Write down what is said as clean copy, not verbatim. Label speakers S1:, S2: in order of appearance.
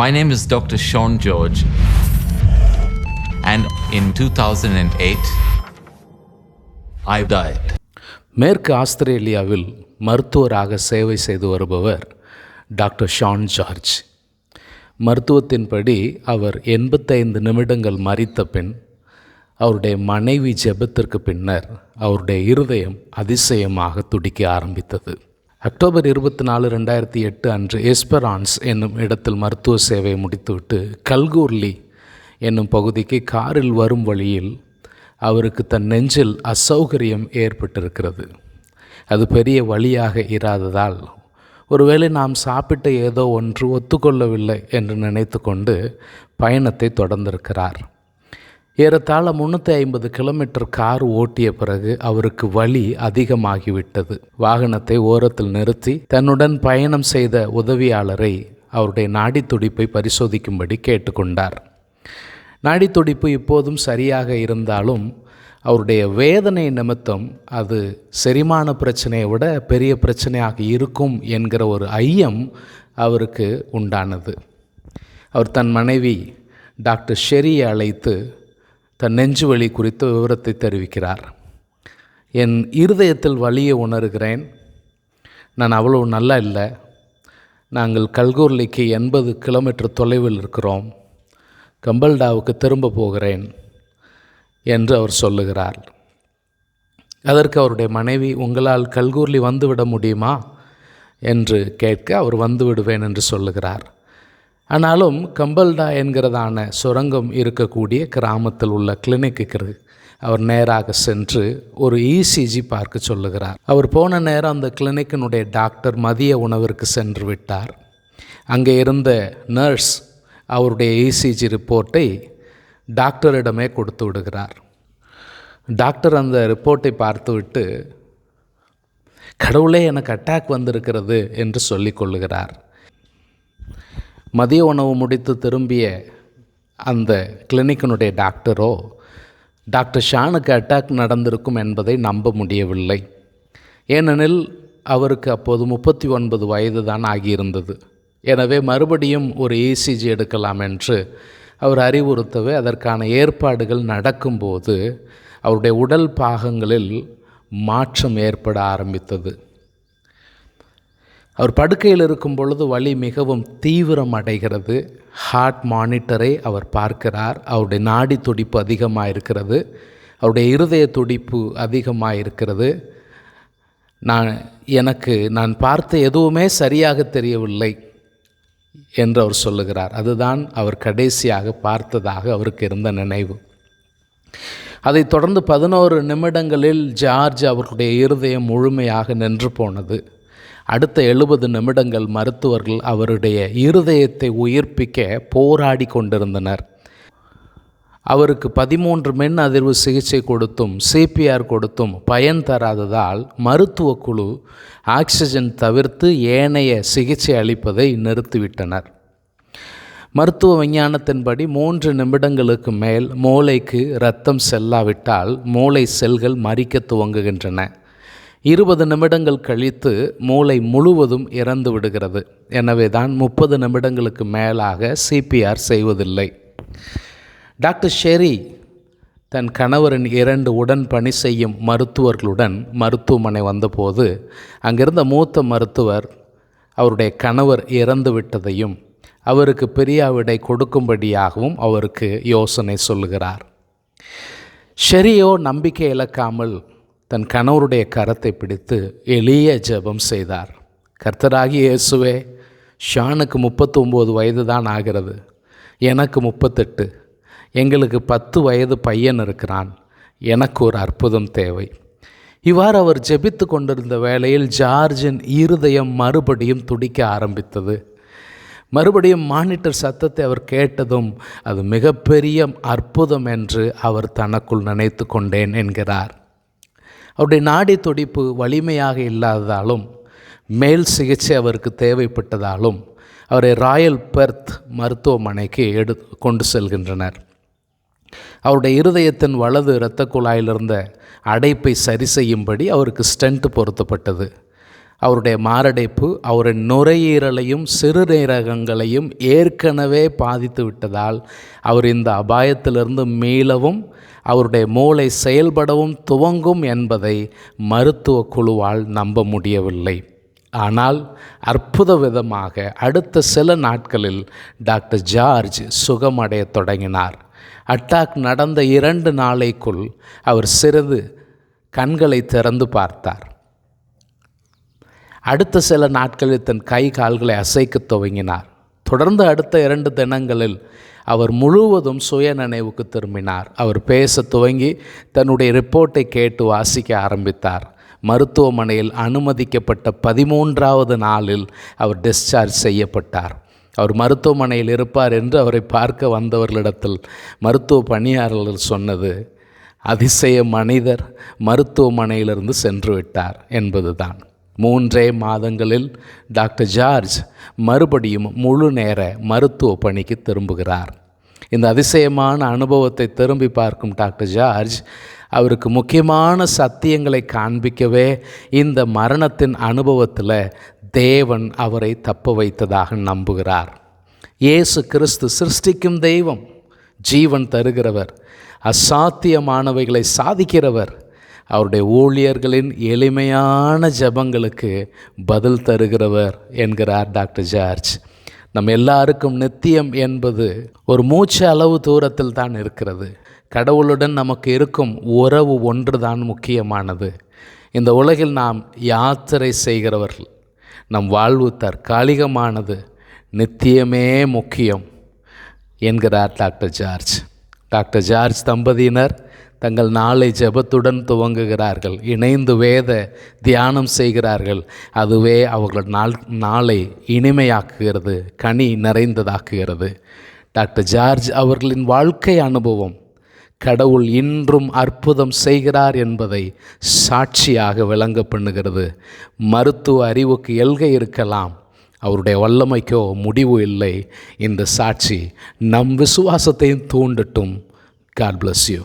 S1: My name is Dr. Sean George, and in 2008, I died.
S2: மேற்கு ஆஸ்திரேலியாவில் மருத்துவராக சேவை செய்து வருபவர் டாக்டர் ஷான் ஜார்ஜ். மருத்துவத்தின்படி அவர் 85 நிமிடங்கள் மரித்த பின் அவருடைய மனைவி ஜெபத்திற்கு பின்னர் அவருடைய இருதயம் அதிசயமாக துடிக்க ஆரம்பித்தது. அக்டோபர் 24, 2008 அன்று எஸ்பெரான்ஸ் என்னும் இடத்தில் மருத்துவ சேவையை முடித்துவிட்டு கல்கூர்லி என்னும் பகுதிக்கு காரில் வரும் வழியில் அவருக்கு தன் நெஞ்சில் அசௌகரியம் ஏற்பட்டிருக்கிறது. அது பெரிய வழியாக இராததால் ஒருவேளை நாம் சாப்பிட்ட ஏதோ ஒன்று ஒத்துக்கொள்ளவில்லை என்று நினைத்து கொண்டு பயணத்தை தொடர்ந்திருக்கிறார். ஏறத்தாழ 350 கிலோமீட்டர் கார் ஓட்டிய பிறகு அவருக்கு வலி அதிகமாகிவிட்டது. வாகனத்தை ஓரத்தில் நிறுத்தி தன்னுடன் பயணம் செய்த உதவியாளரை அவருடைய நாடி துடிப்பை பரிசோதிக்கும்படி கேட்டுக்கொண்டார். நாடி துடிப்பு இப்போதும் சரியாக இருந்தாலும் அவருடைய வேதனை நிமித்தம் அது செரிமான பிரச்சனையை விட பெரிய பிரச்சனையாக இருக்கும் என்கிற ஒரு ஐயம் அவருக்கு உண்டானது. அவர் தன் மனைவி டாக்டர் ஷெரியை அழைத்து தன் நெஞ்சு வலி குறித்த விவரத்தை தெரிவிக்கிறார். என் இருதயத்தில் வலியை உணர்கிறேன். நான் அவ்வளவு நல்லா இல்லை. நாங்கள் கல்கூர்லிக்கு 80 கிலோமீட்டர் தொலைவில் இருக்கிறோம். கம்பல்டாவுக்கு திரும்ப போகிறேன் என்று அவர் சொல்லுகிறார். அதற்கு அவருடைய மனைவி, உங்களால் கல்கூர்லி வந்துவிட முடியுமா என்று கேட்க அவர் வந்து விடுவேன் என்று சொல்லுகிறார். ஆனாலும் கம்பல்டா என்கிறதான சுரங்கம் இருக்கக்கூடிய கிராமத்தில் உள்ள கிளினிக்கு அவர் நேராக சென்று ஒரு இசிஜி பார்க்க சொல்லுகிறார். அவர் போன நேரம் அந்த கிளினிக்கினுடைய டாக்டர் மதிய உணவிற்கு சென்று விட்டார். அங்கே இருந்த நர்ஸ் அவருடைய இசிஜி ரிப்போர்ட்டை டாக்டரிடமே கொடுத்து விடுகிறார். டாக்டர் அந்த ரிப்போர்ட்டை பார்த்துவிட்டு, கடவுளே எனக்கு அட்டாக் வந்திருக்கிறது என்று சொல்லிக் கொள்ளுகிறார். மதிய உணவு முடித்து திரும்பிய அந்த கிளினிக்கினுடைய டாக்டரோ டாக்டர் ஷானுக்கு அட்டாக் நடந்திருக்கும் என்பதை நம்ப முடியவில்லை. ஏனெனில் அவருக்கு அப்போது 39 வயது தான் ஆகியிருந்தது. எனவே மறுபடியும் ஒரு இசிஜி எடுக்கலாம் என்று அவர் அறிவுறுத்தவே அதற்கான ஏற்பாடுகள் நடக்கும்போது அவருடைய உடல் பாகங்களில் மாற்றம் ஏற்பட ஆரம்பித்தது. அவர் படுக்கையில் இருக்கும் பொழுது வலி மிகவும் தீவிரம் அடைகிறது. ஹார்ட் மானிட்டரை அவர் பார்க்கிறார். அவருடைய நாடி துடிப்பு அதிகமாக இருக்கிறது. அவருடைய இருதய துடிப்பு அதிகமாக இருக்கிறது. நான் பார்த்த எதுவுமே சரியாக தெரியவில்லை என்று அவர் சொல்லுகிறார். அதுதான் அவர் கடைசியாக பார்த்ததாக அவருக்கு இருந்த நினைவு. அதைத் தொடர்ந்து 11 நிமிடங்களில் ஜார்ஜ் அவருடைய இருதயம் முழுமையாக நின்று போனது. அடுத்த 70 நிமிடங்கள் மருத்துவர்கள் அவருடைய இருதயத்தை உயிர்ப்பிக்க போராடி கொண்டிருந்தனர். அவருக்கு 13 மின் அதிர்வு சிகிச்சை கொடுத்தும் சிபிஆர் கொடுத்தும் பயன் தராததால் மருத்துவ குழு ஆக்சிஜன் தவிர்த்து ஏனைய சிகிச்சை அளிப்பதை நிறுத்திவிட்டனர். மருத்துவ விஞ்ஞானத்தின்படி 3 நிமிடங்களுக்கு மேல் மூளைக்கு இரத்தம் செல்லாவிட்டால் மூளை செல்கள் மரிக்க துவங்குகின்றன. 20 நிமிடங்கள் கழித்து மூளை முழுவதும் இறந்து விடுகிறது. எனவே தான் 30 நிமிடங்களுக்கு மேலாக சிபிஆர் செய்வதில்லை. டாக்டர் ஷெரி தன் கணவரின் 2 உடன் பணி செய்யும் மருத்துவர்களுடன் மருத்துவமனை வந்தபோது அங்கிருந்த மூத்த மருத்துவர் அவருடைய கணவர் இறந்து விட்டதையும் அவருக்கு பிரியாவிடை கொடுக்கும்படியாகவும் அவருக்கு யோசனை சொல்லுகிறார். ஷெரியோ நம்பிக்கை இழக்காமல் தன் கணவருடைய கரத்தை பிடித்து எளிய ஜெபம் செய்தார். கர்த்தராகிய இயேசுவே, ஷானுக்கு 39 வயது தான் ஆகிறது. எனக்கு 38. எங்களுக்கு 10 வயது பையன் இருக்கிறான். எனக்கு ஒரு அற்புதம் தேவை. இவ்வாறு அவர் ஜெபித்து கொண்டிருந்த வேளையில் ஜார்ஜின் இருதயம் மறுபடியும் துடிக்க ஆரம்பித்தது. மறுபடியும் மானிட்டர் சத்தத்தை அவர் கேட்டதும் அது மிகப்பெரிய அற்புதம் என்று அவர் தனக்குள் நினைத்து கொண்டேன் என்கிறார். அவருடைய நாடி துடிப்பு வலிமையாக இல்லாததாலும் மேல் சிகிச்சை அவருக்கு தேவைப்பட்டதாலும் அவரை ராயல் பெர்த் மருத்துவமனைக்கு கொண்டு செல்கின்றனர். அவருடைய இருதயத்தின் வலது இரத்த குழாயில் இருந்த அடைப்பை சரி செய்யும்படி அவருக்கு ஸ்டென்ட் பொருத்தப்பட்டது. அவருடைய மாரடைப்பு அவருடைய நுரையீரலையும் சிறுநீரகங்களையும் ஏற்கனவே பாதித்து விட்டதால் அவர் இந்த அபாயத்திலிருந்து மீளவும் அவருடைய மூளை செயல்படவும் துவங்கும் என்பதை மருத்துவ குழுவால் நம்ப முடியவில்லை. ஆனால் அற்புத விதமாக அடுத்த சில நாட்களில் டாக்டர் ஜார்ஜ் சுகமடைய தொடங்கினார். அட்டாக் நடந்த 2 நாளைக்குள் அவர் சிறிது கண்களை திறந்து பார்த்தார். அடுத்த சில நாட்களில் தன் கை கால்களை அசைக்க துவங்கினார். தொடர்ந்து அடுத்த 2 தினங்களில் அவர் முழுவதும் சுய நினைவுக்கு திரும்பினார். அவர் பேச துவங்கி தன்னுடைய ரிப்போர்ட்டை கேட்டு வாசிக்க ஆரம்பித்தார். மருத்துவமனையில் அனுமதிக்கப்பட்ட 13வது நாளில் அவர் டிஸ்சார்ஜ் செய்யப்பட்டார். அவர் மருத்துவமனையில் இருப்பார் என்று அவரை பார்க்க வந்தவர்களிடத்தில் மருத்துவ பணியாளர்கள் சொன்னது, அதிசய மனிதர் மருத்துவமனையிலிருந்து சென்று விட்டார் என்பதுதான். 3 மாதங்களில் டாக்டர் ஜார்ஜ் மறுபடியும் முழு நேர மருத்துவ பணிக்கு திரும்புகிறார். இந்த அதிசயமான அனுபவத்தை திரும்பி பார்க்கும் டாக்டர் ஜார்ஜ் அவருக்கு முக்கியமான சத்தியங்களை காண்பிக்கவே இந்த மரணத்தின் அனுபவத்தில் தேவன் அவரை தப்ப வைத்ததாக நம்புகிறார். இயேசு கிறிஸ்து சிருஷ்டிக்கும் தெய்வம், ஜீவன் தருகிறவர், அசாத்தியமானவைகளை சாதிக்கிறவர். அவருடைய ஊழியர்களின் எளிமையான ஜெபங்களுக்கு பதில் தருகிறவர் என்கிறார் டாக்டர் ஜார்ஜ். நம்ம எல்லாருக்கும் நித்தியம் என்பது ஒரு மூச்சு அளவு தூரத்தில் தான் இருக்கிறது. கடவுளுடன் நமக்கு இருக்கும் உறவு ஒன்று தான் முக்கியமானது. இந்த உலகில் நாம் யாத்திரை செய்கிறவர்கள். நம் வாழ்வு தற்காலிகமானது, நித்தியமே முக்கியம் என்கிறார் டாக்டர் ஜார்ஜ். டாக்டர் ஜார்ஜ் தம்பதியினர் தங்கள் நாளை ஜெபத்துடன் துவங்குகிறார்கள். இணைந்து வேத தியானம் செய்கிறார்கள். அதுவே அவர்கள் நாளை இனிமையாக்குகிறது, கனி நிறைந்ததாக்குகிறது. டாக்டர் ஜார்ஜ் அவர்களின் வாழ்க்கை அனுபவம் கடவுள் இன்றும் அற்புதம் செய்கிறார் என்பதை சாட்சியாக விளங்க பண்ணுகிறது. மருத்துவ அறிவுக்கு எல்கை இருக்கலாம், அவருடைய வல்லமைக்கோ முடிவு இல்லை. இந்த சாட்சி நம் விசுவாசத்தையும் தூண்டட்டும். God bless you.